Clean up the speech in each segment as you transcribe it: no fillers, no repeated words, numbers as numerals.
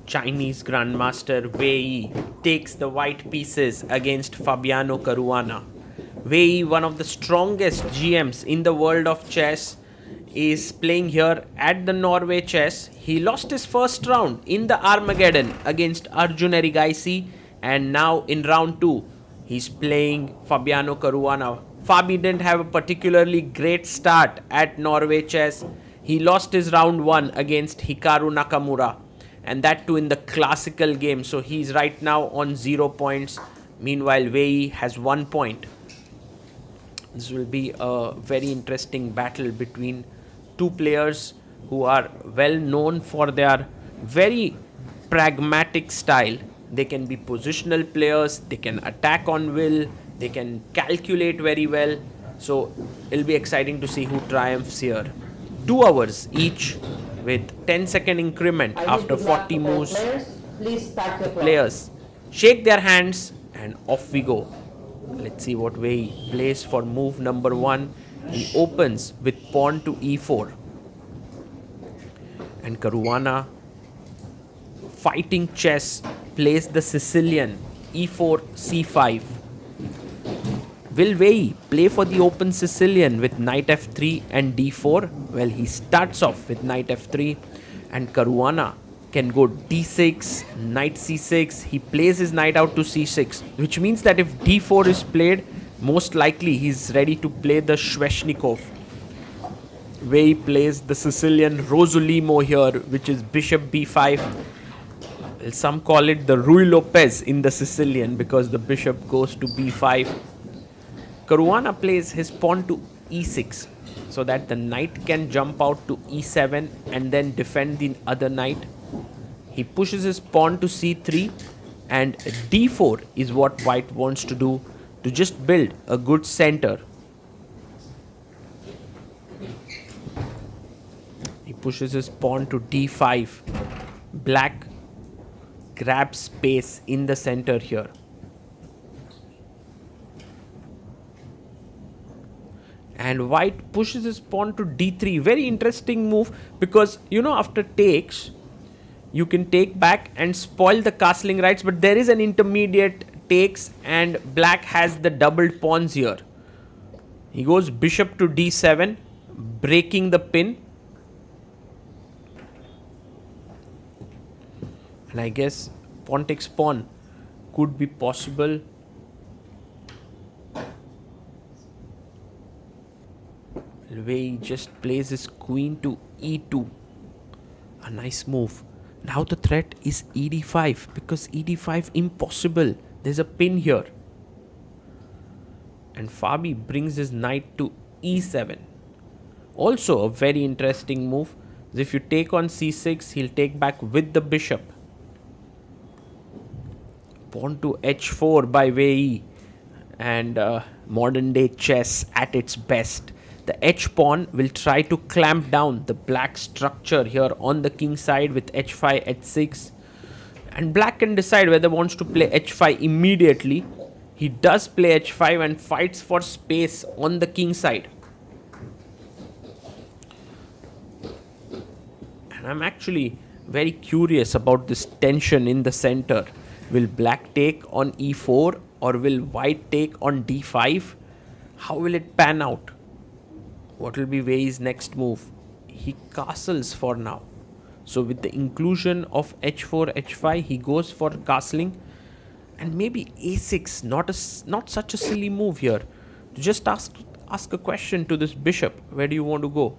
Chinese grandmaster Wei Yi takes the white pieces against Fabiano Caruana. Wei Yi, one of the strongest GMs in the world of chess, is playing here at the Norway Chess. He lost his first round in the Armageddon against Arjun Erigaisi, and now in round 2 he's playing Fabiano Caruana. Fabi didn't have a particularly great start at Norway Chess. He lost his round 1 against Hikaru Nakamura, and that too in the classical game. So he's right now on 0 points. Meanwhile, Wei Yi has 1 point. This will be a very interesting battle between two players who are well known for their very pragmatic style. They can be positional players, they can attack on will, they can calculate very well. So it'll be exciting to see who triumphs here. 2 hours each with 10-second increment after 40 moves. Players shake their hands and off we go. Let's see what Wei Yi plays for move number 1. He opens with pawn to e4. And Caruana, fighting chess, plays the Sicilian e4 c5. Will Wei Yi play for the open Sicilian with knight f3 and d4? Well, he starts off with knight f3, and Caruana can go d6, knight c6. He plays his knight out to c6, which means that if d4 is played, most likely he's ready to play the Sveshnikov. Wei Yi plays the Sicilian Rosolimo here, which is bishop b5. Well, some call it the Rui Lopez in the Sicilian because the bishop goes to b5. Caruana plays his pawn to e6 so that the knight can jump out to e7 and then defend the other knight. He pushes his pawn to c3, and d4 is what white wants to do to just build a good center. He pushes his pawn to d5. Black grabs space in the center here. And white pushes his pawn to d3. Very interesting move because, after takes, you can take back and spoil the castling rights, but there is an intermediate takes and black has the doubled pawns here. He goes bishop to d7, breaking the pin. And I guess pawn takes pawn could be possible. Wei Yi just plays his queen to e2. A nice move. Now the threat is ed5 because ed5 impossible. There's a pin here. And Fabi brings his knight to e7. Also a very interesting move. If you take on c6, he'll take back with the bishop. Pawn to h4 by Wei Yi. And modern day chess at its best. The h-pawn will try to clamp down the black structure here on the king side with h5, h6. And black can decide whether he wants to play h5 immediately. He does play h5 and fights for space on the king side. And I'm actually very curious about this tension in the center. Will black take on e4 or will white take on d5? How will it pan out? What will be Wei Yi's next move? He castles for now. So with the inclusion of h4, h5, he goes for castling. And maybe a6, not such a silly move here. To just ask a question to this bishop. Where do you want to go?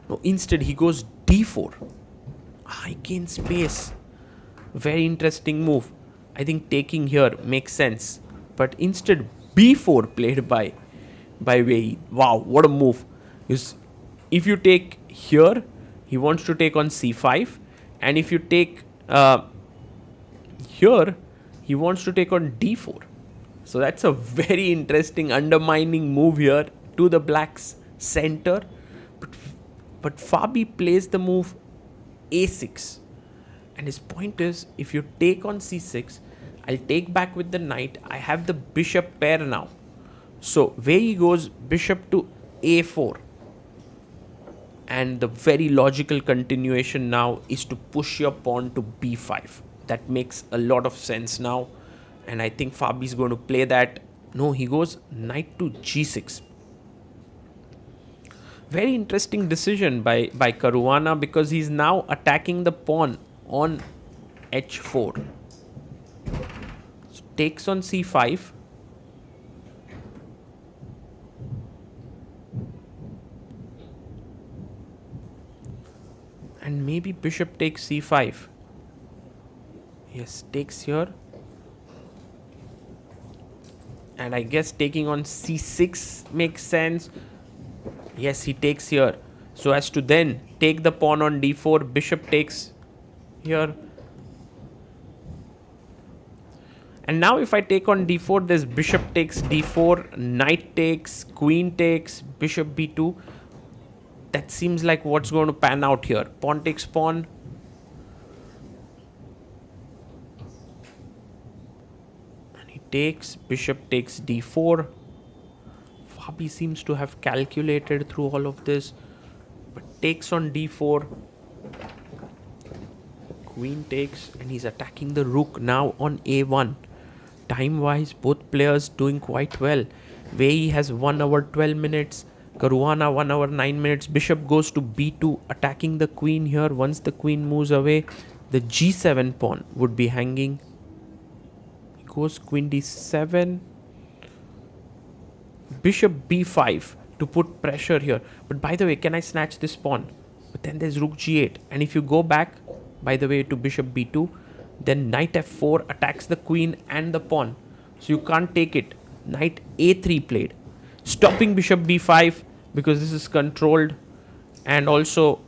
No, instead he goes d4. I gain space. Very interesting move. I think taking here makes sense. But instead b4 played by Wei Yi. Wow, what a move. If you take here, he wants to take on c5, and if you take here, he wants to take on d4. So that's a very interesting undermining move here to the black's center. But Fabi plays the move a6, and his point is, if you take on c6, I'll take back with the knight. I have the bishop pair now. So Wei Yi goes bishop to a4. And the very logical continuation now is to push your pawn to b5. That makes a lot of sense now. And I think Fabi's going to play that. No, he goes knight to g6. Very interesting decision by Caruana, because he's now attacking the pawn on h4. So takes on c5. And maybe bishop takes c5. Yes, takes here. And I guess taking on c6 makes sense. Yes, he takes here, so as to then take the pawn on d4. Bishop takes here. And now if I take on d4, there's bishop takes d4, knight takes, queen takes, bishop b2. That seems like what's going to pan out here. Pawn takes pawn. And he takes, bishop takes d4. Fabi seems to have calculated through all of this, but takes on d4. Queen takes, and he's attacking the rook now on a1. Time wise, both players doing quite well. Wei Yi has 1 hour 12 minutes. Caruana 1 hour 9 minutes. Bishop goes to b2, attacking the queen here. Once the queen moves away, the g7 pawn would be hanging. He goes queen d7. Bishop b5 to put pressure here. But by the way, can I snatch this pawn? But then there's rook g8. And if you go back, by the way, to bishop b2, then knight f4 attacks the queen and the pawn. So you can't take it. Knight a3 played, stopping bishop b5 because this is controlled. And also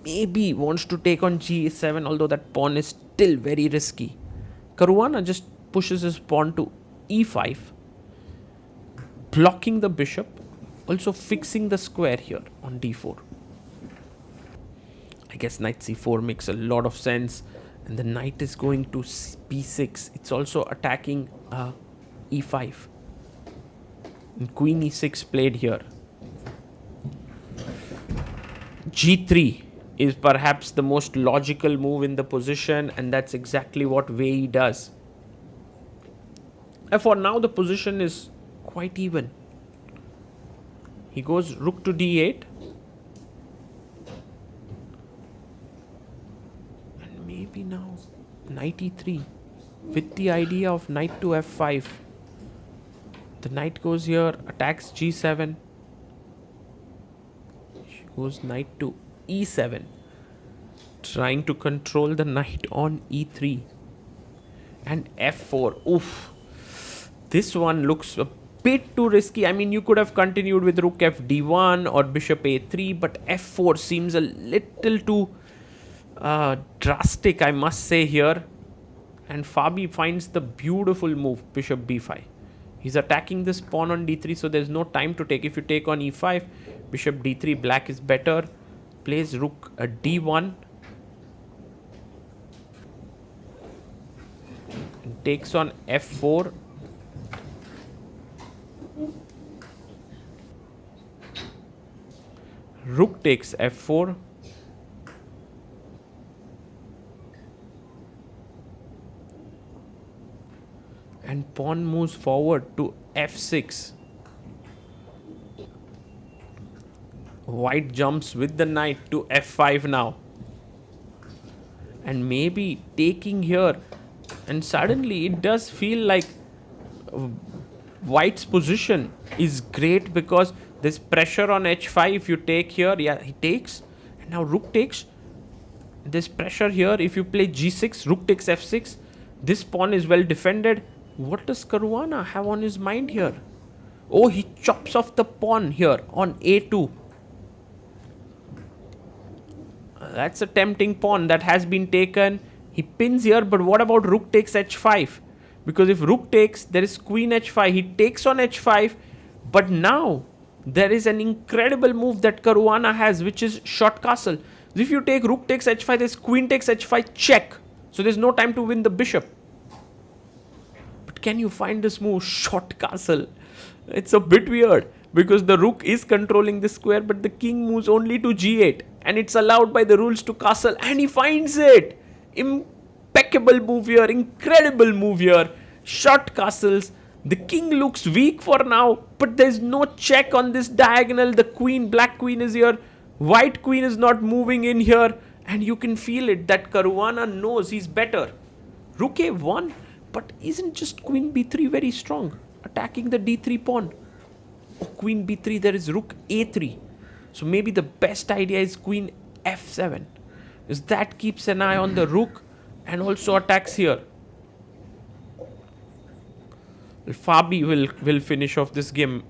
maybe wants to take on g7, although that pawn is still very risky. Caruana just pushes his pawn to e5, blocking the bishop, also fixing the square here on d4. I guess knight c4 makes a lot of sense, and the knight is going to b6. It's also attacking e5. And queen e6 played here. g3 is perhaps the most logical move in the position, and that's exactly what Wei Yi does. And for now, the position is quite even. He goes rook to d8. And maybe now knight e3 with the idea of knight to f5. The knight goes here, attacks g7. She goes knight to e7, trying to control the knight on e3. And f4. Oof. This one looks a bit too risky. I mean, you could have continued with rook f d1 or bishop a3, but f4 seems a little too drastic, I must say here. And Fabi finds the beautiful move, bishop b5. He's attacking this pawn on d3, so there's no time to take. If you take on e5, bishop d3, black is better. Plays rook d1. And takes on f4. Rook takes f4. And pawn moves forward to f6. White jumps with the knight to f5 now. And maybe taking here. And suddenly it does feel like White's position is great, because there's pressure on h5. If you take here, yeah, he takes. And now rook takes. There's pressure here. If you play g6, rook takes f6. This pawn is well defended. What does Caruana have on his mind here? Oh, he chops off the pawn here on a2. That's a tempting pawn that has been taken. He pins here, but what about rook takes h5? Because if rook takes, there is queen h5. He takes on h5, but now there is an incredible move that Caruana has, which is short castle. If you take rook takes h5, there's queen takes h5 check. So there's no time to win the bishop. But can you find this move, short castle? It's a bit weird, because the rook is controlling the square, but the king moves only to g8. And it's allowed by the rules to castle, and he finds it. Impeccable move here, incredible move here. Short castles. The king looks weak for now, but there's no check on this diagonal. The queen, black queen is here. White queen is not moving in here. And you can feel it that Caruana knows he's better. Rook a1, but isn't just queen b3 very strong? Attacking the d3 pawn. Oh, queen b3, there is rook a3. So maybe the best idea is queen f7. Because that keeps an eye on the rook and also attacks here. Fabi will finish off this game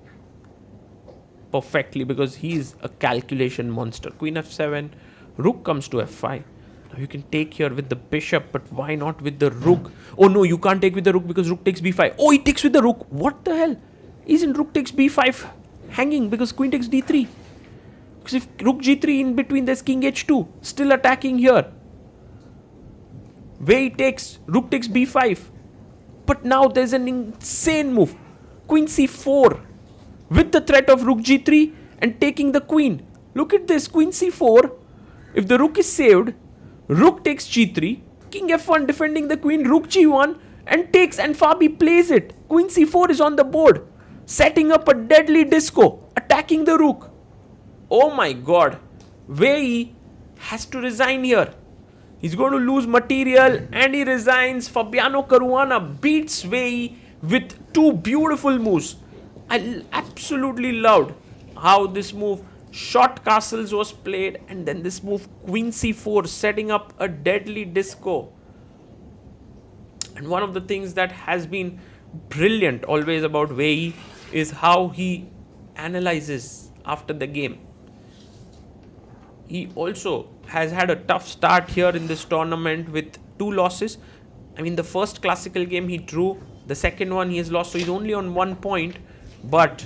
perfectly because he's a calculation monster. Queen f7, rook comes to f5. Now you can take here with the bishop, but why not with the rook? Oh no, you can't take with the rook because rook takes b5. Oh, he takes with the rook. What the hell? Isn't rook takes b5 hanging because queen takes d3? Because if rook g3 in between, there's king h2. Still attacking here. Wei takes, rook takes b5. But now there's an insane move. Queen c4 with the threat of rook g3 and taking the queen. Look at this, queen c4. If the rook is saved, rook takes g3, king f1 defending the queen, rook g1 and takes, and Fabi plays it. Queen c4 is on the board, setting up a deadly disco, attacking the rook. Oh my god, Wei Yi has to resign here. He's going to lose material and he resigns. Fabiano Caruana beats Wei Yi with two beautiful moves. I absolutely loved how this move, short castles, was played, and then this move, queen c4, setting up a deadly disco. And one of the things that has been brilliant always about Wei Yi is how he analyzes after the game. He also has had a tough start here in this tournament with 2 losses. I mean, the first classical game he drew, the second one he has lost, so he's only on 1 point, but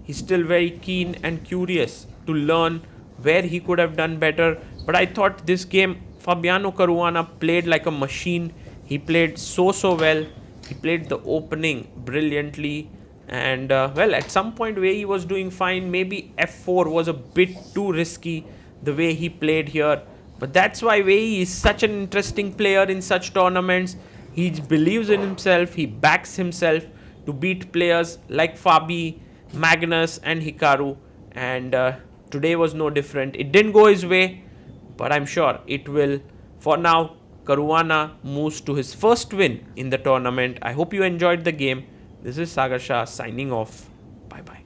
he's still very keen and curious to learn where he could have done better. But I thought this game, Fabiano Caruana played like a machine. He played so well. He played the opening brilliantly. And well, at some point Wei Yi was doing fine. Maybe f4 was a bit too risky, the way he played here. But that's why Wei Yi is such an interesting player in such tournaments. He believes in himself. He backs himself to beat players like Fabi, Magnus and Hikaru. And today was no different. It didn't go his way, but I'm sure it will. For now, Caruana moves to his first win in the tournament. I hope you enjoyed the game. This is Sagar Shah signing off. Bye-bye.